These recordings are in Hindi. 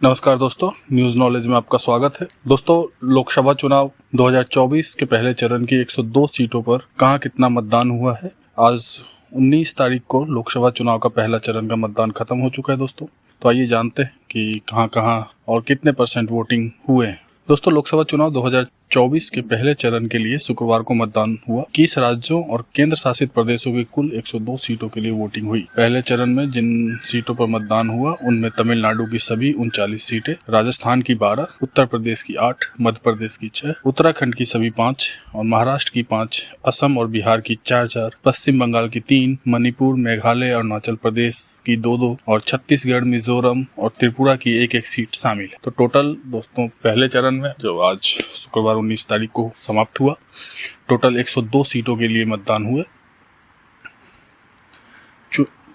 नमस्कार दोस्तों, न्यूज नॉलेज में आपका स्वागत है। दोस्तों, लोकसभा चुनाव 2024 के पहले चरण की 102 सीटों पर कहां कितना मतदान हुआ है। आज 19 तारीख को लोकसभा चुनाव का पहला चरण का मतदान खत्म हो चुका है दोस्तों। तो आइए जानते हैं कि कहां और कितने % वोटिंग हुए हैं। दोस्तों, लोकसभा चुनाव 2024 के पहले चरण के लिए शुक्रवार को मतदान हुआ। 21 राज्यों और केंद्र शासित प्रदेशों की कुल 102 सीटों के लिए वोटिंग हुई। पहले चरण में जिन सीटों पर मतदान हुआ उनमें तमिलनाडु की सभी 39 सीटें, राजस्थान की 12, उत्तर प्रदेश की 8, मध्य प्रदेश की 6, उत्तराखंड की सभी 5 और महाराष्ट्र की 5, असम और बिहार की 4, पश्चिम बंगाल की 3, मणिपुर, मेघालय और अरुणाचल प्रदेश की 2 और छत्तीसगढ़, मिजोरम और त्रिपुरा की 1 सीट शामिल है। तो टोटल दोस्तों पहले चरण में जो आज शुक्रवार 19 तारीख को समाप्त हुआ, टोटल 102 सीटों के लिए मतदान हुए।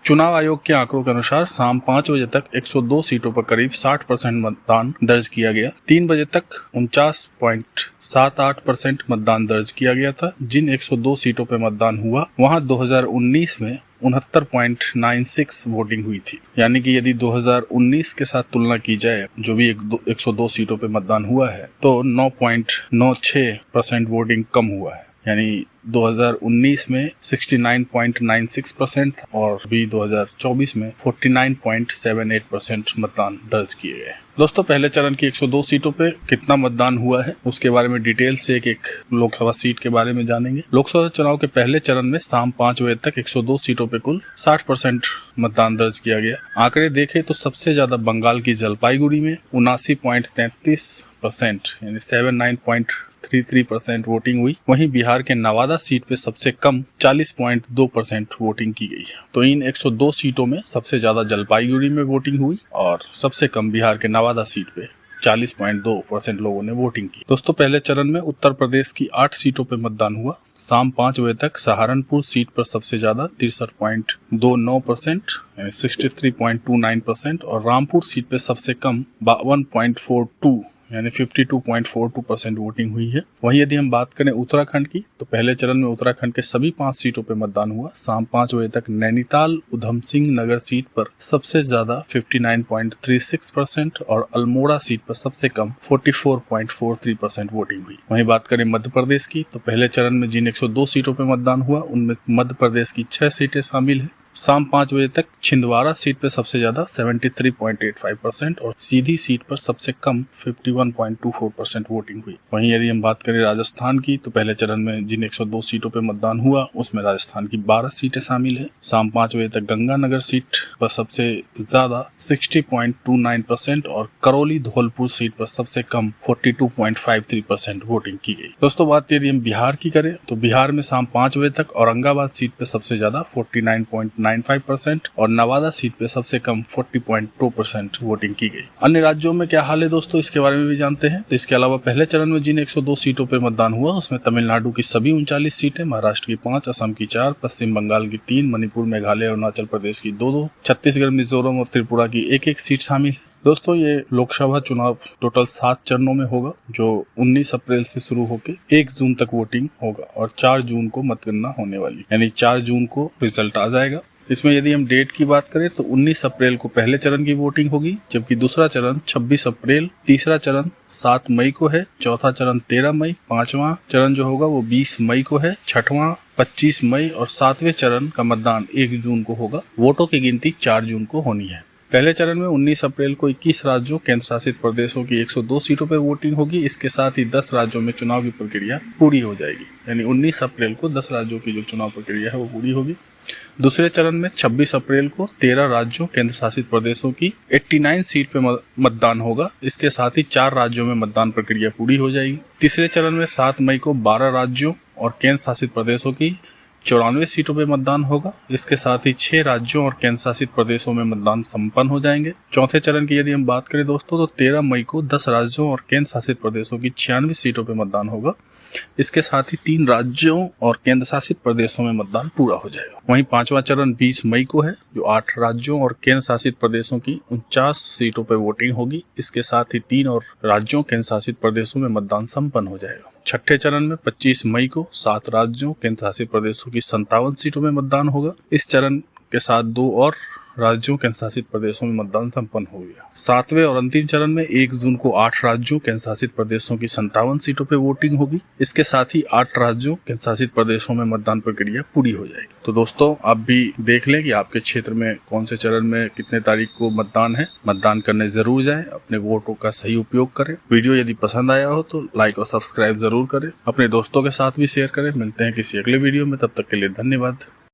चुनाव आयोग के आंकड़ों के अनुसार शाम 5 बजे तक 102 सीटों पर करीब 60% मतदान दर्ज किया गया। 3 बजे तक 49.78% मतदान दर्ज किया गया था। जिन 102 सीटों पर मतदान हुआ वहां 2019 में 69.96 वोटिंग हुई थी। यानी कि यदि 2019 के साथ तुलना की जाए, जो भी 102 सीटों पे मतदान हुआ है, तो 9.96% वोटिंग कम हुआ है। यानी 2019 में 69.96% और भी 2024 में 49.78% मतदान दर्ज किए गए। दोस्तों, पहले चरण की 102 सीटों पे कितना मतदान हुआ है उसके बारे में डिटेल से एक लोकसभा सीट के बारे में जानेंगे। लोकसभा चुनाव के पहले चरण में शाम 5 बजे तक 102 सीटों पे कुल 60% मतदान दर्ज किया गया। आंकड़े देखें तो सबसे ज्यादा बंगाल की जलपाईगुड़ी में 79.33% यानी 79.33% वोटिंग हुई। वहीं बिहार के नवादा सीट पे सबसे कम 40.2% वोटिंग की गई। तो इन 102 सीटों में सबसे ज्यादा जलपाईगुड़ी में वोटिंग हुई और सबसे कम बिहार के नवादा सीट पे 40.2% लोगों ने वोटिंग की। दोस्तों, पहले चरण में उत्तर प्रदेश की 8 सीटों पे मतदान हुआ। शाम 5 बजे तक सहारनपुर सीट पर सबसे ज्यादा 63.29% यानी 63.29% और रामपुर सीट पे सबसे कम 52.42 यानी 52.42% वोटिंग हुई है। वहीं यदि हम बात करें उत्तराखंड की, तो पहले चरण में उत्तराखंड के सभी 5 सीटों पर मतदान हुआ। शाम 5 बजे तक नैनीताल उधम सिंह नगर सीट पर सबसे ज्यादा 59.36% और अल्मोड़ा सीट पर सबसे कम 44.43% वोटिंग हुई। वहीं बात करें मध्य प्रदेश की, तो पहले चरण में जिन 102 सीटों पर मतदान हुआ उनमें मध्य प्रदेश की 6 सीटें शामिल है। शाम 5 बजे तक छिंदवाड़ा सीट पर सबसे ज्यादा 73.85% और सीधी सीट पर सबसे कम 51.24% वोटिंग हुई। वहीं यदि हम बात करें राजस्थान की, तो पहले चरण में जिन 102 सीटों पर मतदान हुआ उसमें राजस्थान की 12 सीटें शामिल है। शाम 5 बजे तक गंगानगर सीट पर सबसे ज्यादा 60.29% और करौली धौलपुर सीट पर सबसे कम 42.53% वोटिंग की गई। दोस्तों, बात यदि हम बिहार की करें, तो बिहार में शाम 5 बजे तक औरंगाबाद सीट पर सबसे ज्यादा 49.95% और नवादा सीट पे सबसे कम 40.2% वोटिंग की गई। अन्य राज्यों में क्या हाल है दोस्तों, इसके बारे में भी जानते हैं। तो इसके अलावा पहले चरण में जिन 102 सीटों पर मतदान हुआ उसमें तमिलनाडु की सभी 39 सीटें, महाराष्ट्र की 5, असम की 4, पश्चिम बंगाल की 3, मणिपुर, मेघालय और अरुणाचल प्रदेश की 2, छत्तीसगढ़, मिजोरम और त्रिपुरा की 1 सीट शामिल है। दोस्तों, ये लोकसभा चुनाव टोटल 7 चरणों में होगा, जो 19 अप्रैल से शुरू होकर 1 जून तक वोटिंग होगा और 4 जून को मतगणना होने वाली, यानी 4 जून को रिजल्ट आ जाएगा। इसमें यदि हम डेट की बात करें तो 19 अप्रैल को पहले चरण की वोटिंग होगी, जबकि दूसरा चरण 26 अप्रैल, तीसरा चरण 7 मई को है, चौथा चरण 13 मई, पांचवा चरण जो होगा वो 20 मई को है, छठवां 25 मई और 7वें चरण का मतदान 1 जून को होगा। वोटों की गिनती 4 जून को होनी है। पहले चरण में 19 अप्रैल को 21 राज्यों केंद्र शासित प्रदेशों की 102 सीटों पर वोटिंग होगी। इसके साथ ही 10 राज्यों में चुनाव की प्रक्रिया पूरी हो जाएगी, यानी 19 अप्रैल को 10 राज्यों की जो चुनाव प्रक्रिया है वो पूरी होगी। दूसरे चरण में 26 अप्रैल को 13 राज्यों केंद्र शासित प्रदेशों की 89 सीट पे मतदान होगा। इसके साथ ही 4 राज्यों में मतदान प्रक्रिया पूरी हो जाएगी। तीसरे चरण में 7 मई को 12 राज्यों और केंद्र शासित प्रदेशों की 94 सीटों पे मतदान होगा। इसके साथ ही 6 राज्यों और केंद्र शासित प्रदेशों में मतदान संपन्न हो जाएंगे। चौथे चरण की यदि हम बात करें दोस्तों, तो 13 मई को 10 राज्यों और केंद्र शासित प्रदेशों की 96 सीटों पे मतदान होगा। इसके साथ ही 3 राज्यों और केंद्र शासित प्रदेशों में मतदान पूरा हो जाएगा। वहीं 5वां चरण 20 मई को है, जो 8 राज्यों और केंद्र शासित प्रदेशों की 49 सीटों पर वोटिंग होगी। इसके साथ ही 3 और राज्यों केंद्र शासित प्रदेशों में मतदान संपन्न हो जाएगा। छठे चरण में 25 मई को 7 राज्यों केंद्र शासित प्रदेशों की 57 सीटों में मतदान होगा। इस चरण के साथ 2 और राज्यों केंद्र शासित प्रदेशों में मतदान संपन्न हो गया। 7वें और अंतिम चरण में 1 जून को 8 राज्यों केंद्र शासित प्रदेशों की 57 सीटों पर वोटिंग होगी। इसके साथ ही 8 राज्यों केंद्र शासित प्रदेशों में मतदान प्रक्रिया पूरी हो जाएगी। तो दोस्तों आप भी देख लें कि आपके क्षेत्र में कौन से चरण में कितने तारीख को मतदान है। मतदान करने जरूर जाएं, अपने वोटों का सही उपयोग करें। वीडियो यदि पसंद आया हो तो लाइक और सब्सक्राइब जरूर करें, अपने दोस्तों के साथ भी शेयर करें। मिलते हैं किसी अगले वीडियो में, तब तक के लिए धन्यवाद।